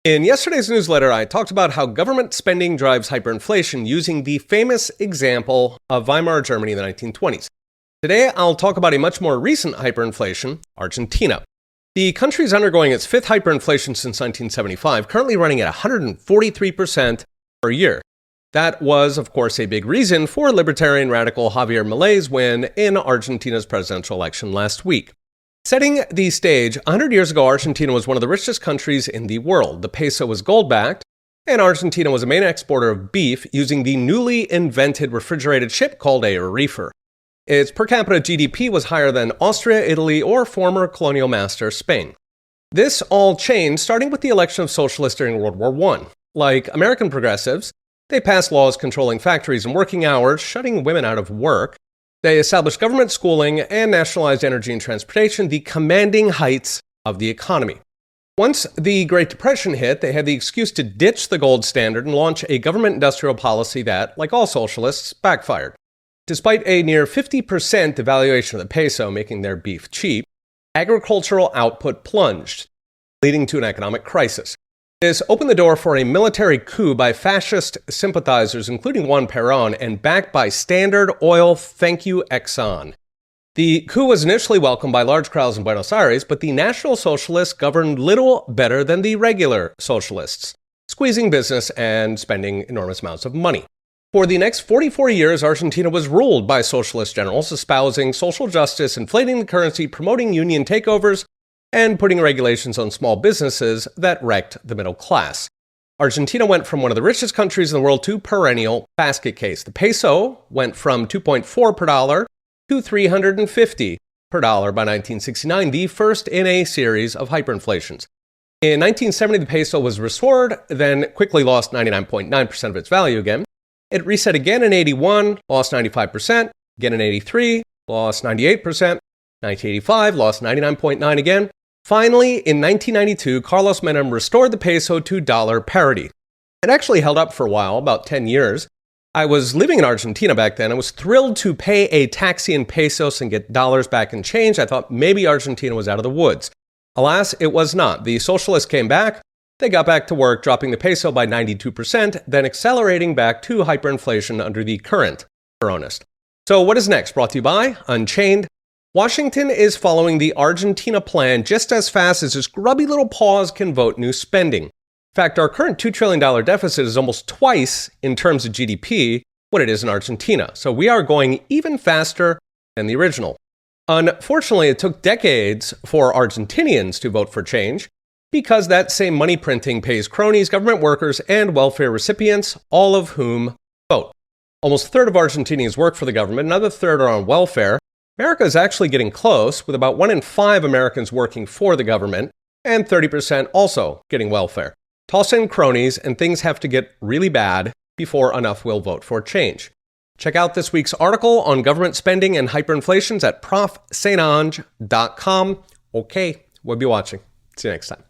In yesterday's newsletter, I talked about how government spending drives hyperinflation using the famous example of Weimar Germany in the 1920s. Today, I'll talk about a much more recent hyperinflation, Argentina. The country is undergoing its fifth hyperinflation since 1975, currently running at 143% per year. That was, of course, a big reason for libertarian radical Javier Milei's win in Argentina's presidential election last week. Setting the stage, 100 years ago, Argentina was one of the richest countries in the world. The peso was gold-backed, and Argentina was a main exporter of beef using the newly invented refrigerated ship called a reefer. Its per capita GDP was higher than Austria, Italy, or former colonial master Spain. This all changed starting with the election of socialists during World War I. Like American progressives, they passed laws controlling factories and working hours, shutting women out of work. They established government schooling and nationalized energy and transportation, the commanding heights of the economy. Once the Great Depression hit, they had the excuse to ditch the gold standard and launch a government industrial policy that, like all socialists, backfired. Despite a near 50% devaluation of the peso, making their beef cheap, agricultural output plunged, leading to an economic crisis. This opened the door for a military coup by fascist sympathizers, including Juan Perón, and backed by Standard Oil, thank you, Exxon. The coup was initially welcomed by large crowds in Buenos Aires, but the National Socialists governed little better than the regular socialists, squeezing business and spending enormous amounts of money. For the next 44 years, Argentina was ruled by socialist generals espousing social justice, inflating the currency, promoting union takeovers, and putting regulations on small businesses that wrecked the middle class. Argentina went from one of the richest countries in the world to perennial basket case. The peso went from 2.4 per dollar to 350 per dollar by 1969, the first in a series of hyperinflations. In 1970, the peso was restored, then quickly lost 99.9% of its value again. It reset again in 81, lost 95%, again in 83, lost 98%, 1985, lost 99.9% again. Finally, in 1992, Carlos Menem restored the peso to dollar parity. It actually held up for a while, about 10 years. I was living in Argentina back then. I was thrilled to pay a taxi in pesos and get dollars back in change. I thought maybe Argentina was out of the woods. Alas, it was not. The socialists came back. They got back to work, dropping the peso by 92%, then accelerating back to hyperinflation under the current Peronist. So what is next? Brought to you by Unchained. Washington is following the Argentina plan just as fast as its grubby little paws can vote new spending. In fact, our current $2 trillion deficit is almost twice, in terms of GDP, what it is in Argentina. So we are going even faster than the original. Unfortunately, it took decades for Argentinians to vote for change, because that same money printing pays cronies, government workers, and welfare recipients, all of whom vote. Almost a third of Argentinians work for the government, another third are on welfare. America is actually getting close, with about 1 in 5 Americans working for the government, and 30% also getting welfare. Toss in cronies, and things have to get really bad before enough will vote for change. Check out this week's article on government spending and hyperinflations at profsaintange.com. Okay, we'll be watching. See you next time.